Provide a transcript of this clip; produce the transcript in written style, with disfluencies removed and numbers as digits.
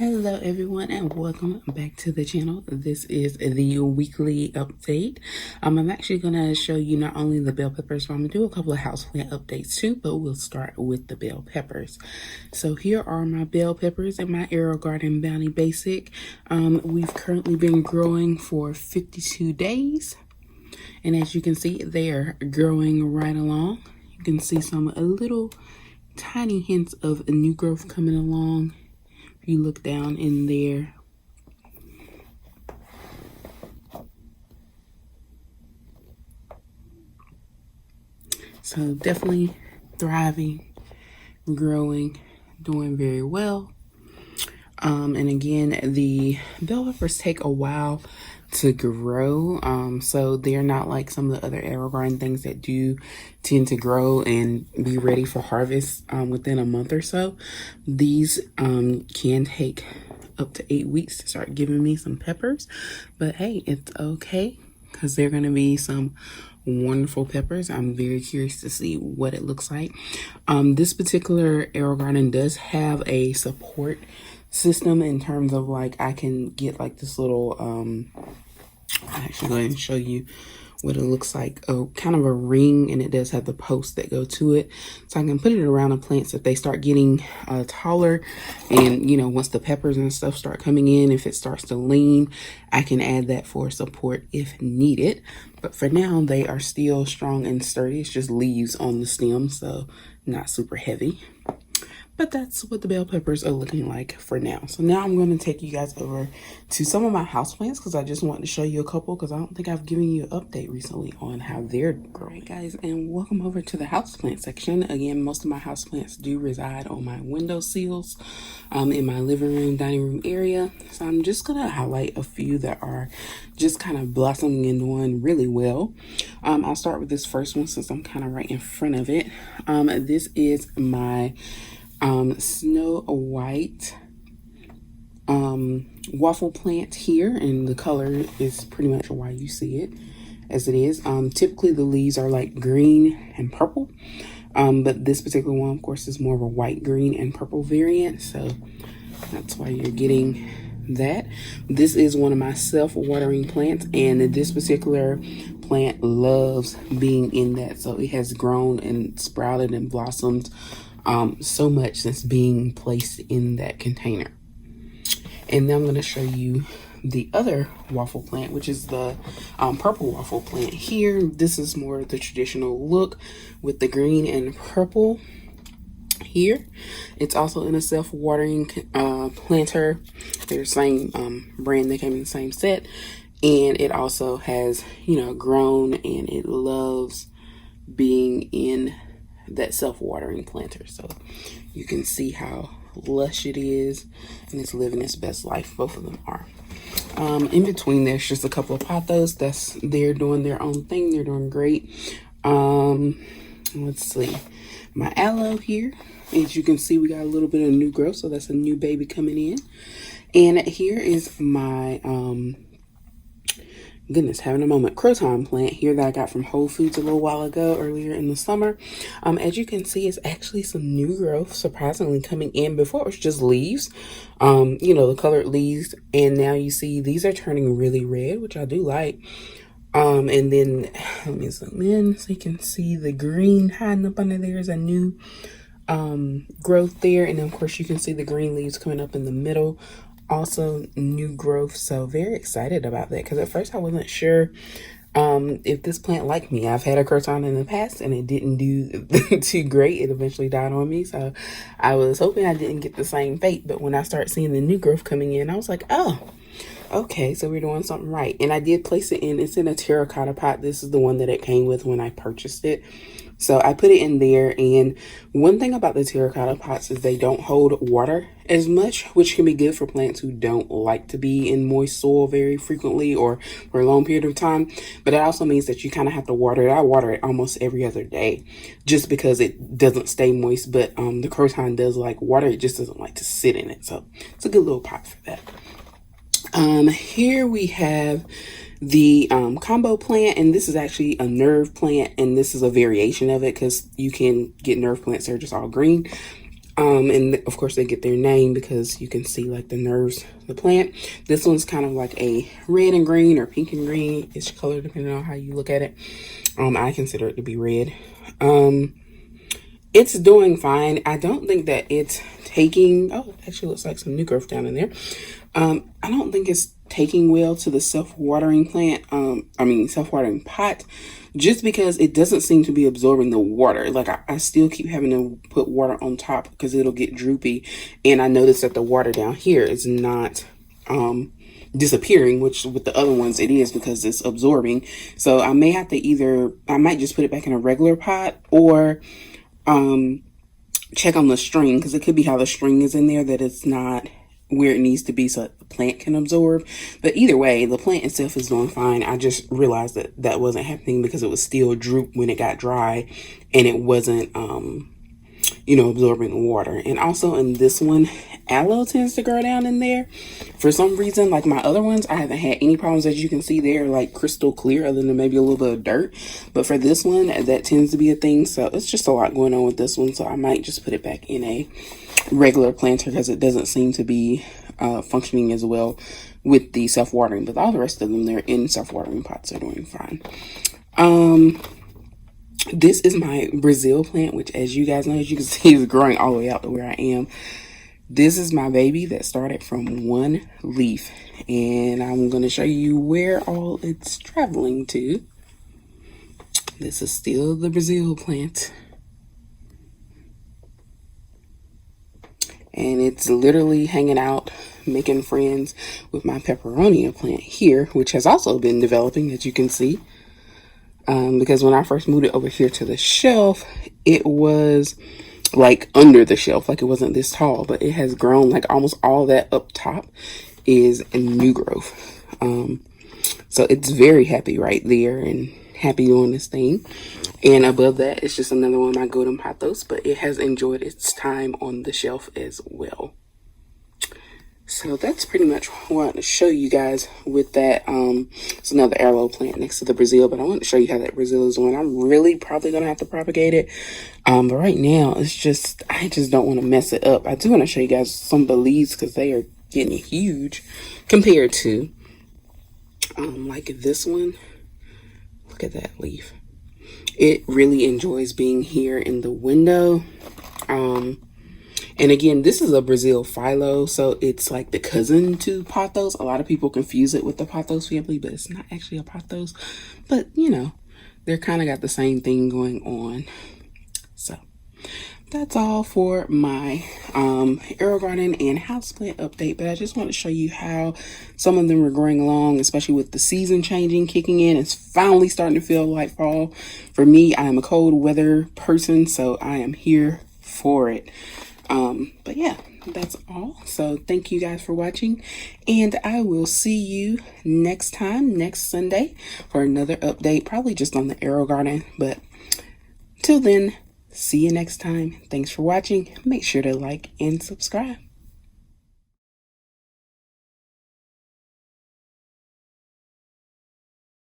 Hello everyone and welcome back to the channel. This is the weekly update. I'm actually going to show you not only the bell peppers, but I'm going to do a couple of houseplant updates too, but we'll start with the bell peppers. So here are my bell peppers in my Aerogarden Bounty Basic. We've currently been growing for 52 days. And as you can see, they're growing right along. You can see some little tiny hints of new growth coming along. If you look down in there, so definitely thriving, growing, doing very well. And again, the bell peppers take a while to grow, so they're not like some of the other Aerogarden things that do tend to grow and be ready for harvest within a month or so. These can take up to 8 weeks to start giving me some peppers, but hey, it's okay because they're going to be some wonderful peppers. I'm very curious to see what it looks like. This particular Aerogarden does have a support system in terms of like I can get like this little I'll actually go ahead and show you what it looks like. Kind of a ring, and it does have the posts that go to it, so I can put it around the plants if they start getting taller, and you know, once the peppers and stuff start coming in, if it starts to lean, I can add that for support if needed. But for now, they are still strong and sturdy. It's just leaves on the stem, so not super heavy. But that's what the bell peppers are looking like for now. So now I'm going to take you guys over to some of my houseplants because I just wanted to show you a couple because I don't think I've given you an update recently on how they're growing. Guys, and welcome over to the houseplant section. Again, most of my houseplants do reside on my window sills in my living room, dining room area. So I'm just going to highlight a few that are just kind of blossoming and doing really well. I'll start with this first one since I'm kind of right in front of it. This is my Snow White waffle plant here, and the color is pretty much why you see it as it is. Typically the leaves are like green and purple, but this particular one of course is more of a white, green, and purple variant, so that's why you're getting that. This is one of my self-watering plants, and this particular plant loves being in that, so it has grown and sprouted and blossomed so much since being placed in that container. And now I'm going to show you the other waffle plant, which is the purple waffle plant here. This is more the traditional look with the green and purple here. It's also in a self-watering planter. They're the same brand, they came in the same set, and it also has, you know, grown, and it loves being in that self-watering planter. So you can see how lush it is, and it's living its best life. Both of them are. In between there's just a couple of pothos they're doing their own thing. They're doing great. Let's see, my aloe here, as you can see, we got a little bit of new growth, so that's a new baby coming in. And here is my goodness, having a moment, croton plant here that I got from Whole Foods a little while ago, earlier in the summer. As you can see, it's actually some new growth surprisingly coming in. Before it was just leaves, you know, the colored leaves, and now you see these are turning really red, which I do like. And then let me zoom in so you can see the green hiding up under there is a new growth there, and then of course you can see the green leaves coming up in the middle, also new growth. So very excited about that, because at first I wasn't sure if this plant liked me. I've had a croton in the past and it didn't do too great. It eventually died on me, so I was hoping I didn't get the same fate. But when I start seeing the new growth coming in, I was like, oh, okay, so we're doing something right. And I did place it in, it's in a terracotta pot. This is the one that it came with when I purchased it. So I put it in there, and one thing about the terracotta pots is they don't hold water as much, which can be good for plants who don't like to be in moist soil very frequently or for a long period of time. But it also means that you kind of have to water it. I water it almost every other day just because it doesn't stay moist. But the croton does like water. It just doesn't like to sit in it. So it's a good little pot for that. Here we have the combo plant, and this is actually a nerve plant, and this is a variation of it because you can get nerve plants that are just all green. And of course they get their name because you can see like the nerves of the plant. This one's kind of like a red and green or pink and green-ish color depending on how you look at it. I consider it to be red. It's doing fine. I don't think that it's taking, oh, it actually looks like some new growth down in there. I don't think it's taking well to the self-watering plant, self-watering pot, just because it doesn't seem to be absorbing the water. Like I still keep having to put water on top because it'll get droopy. And I noticed that the water down here is not disappearing, which with the other ones it is because it's absorbing. So I may have to I might just put it back in a regular pot or check on the string, because it could be how the string is in there that it's not where it needs to be so that the plant can absorb. But either way, the plant itself is doing fine. I just realized that that wasn't happening because it was still droop when it got dry and it wasn't absorbing the water. And also in this one, aloe tends to grow down in there for some reason. Like my other ones, I haven't had any problems. As you can see, they're like crystal clear other than maybe a little bit of dirt. But for this one, that tends to be a thing. So it's just a lot going on with this one. So I might just put it back in a regular planter because it doesn't seem to be functioning as well with the self-watering. But all the rest of them, they're in self-watering pots. They're doing fine. This is my Brazil plant, which as you guys know, as you can see, is growing all the way out to where I am. This is my baby that started from one leaf, and I'm going to show you where all it's traveling to. This is still the Brazil plant. And it's literally hanging out, making friends with my peperonia plant here, which has also been developing, as you can see. Because when I first moved it over here to the shelf, it was like under the shelf, like it wasn't this tall, but it has grown. Like almost all that up top is a new growth. So it's very happy right there and happy doing this thing. And above that, it's just another one of my golden pothos, but it has enjoyed its time on the shelf as well. So that's pretty much what I want to show you guys with that. It's another aloe plant next to the Brazil, but I want to show you how that Brazil is doing. I'm really probably going to have to propagate it. But right now, I just don't want to mess it up. I do want to show you guys some of the leaves because they are getting huge compared to like this one. Look at that leaf. It really enjoys being here in the window. And again, this is a Brazil philo, so it's like the cousin to pothos. A lot of people confuse it with the pothos family, but it's not actually a pothos. But, they're kind of got the same thing going on. So, that's all for my Aerogarden and houseplant update. But I just want to show you how some of them are growing along, especially with the season changing, kicking in. It's finally starting to feel like fall. For me, I am a cold weather person, so I am here for it. But yeah, that's all. So thank you guys for watching, and I will see you next Sunday for another update, probably just on the Aerogarden. But till then, see you next time. Thanks for watching. Make sure to like and subscribe.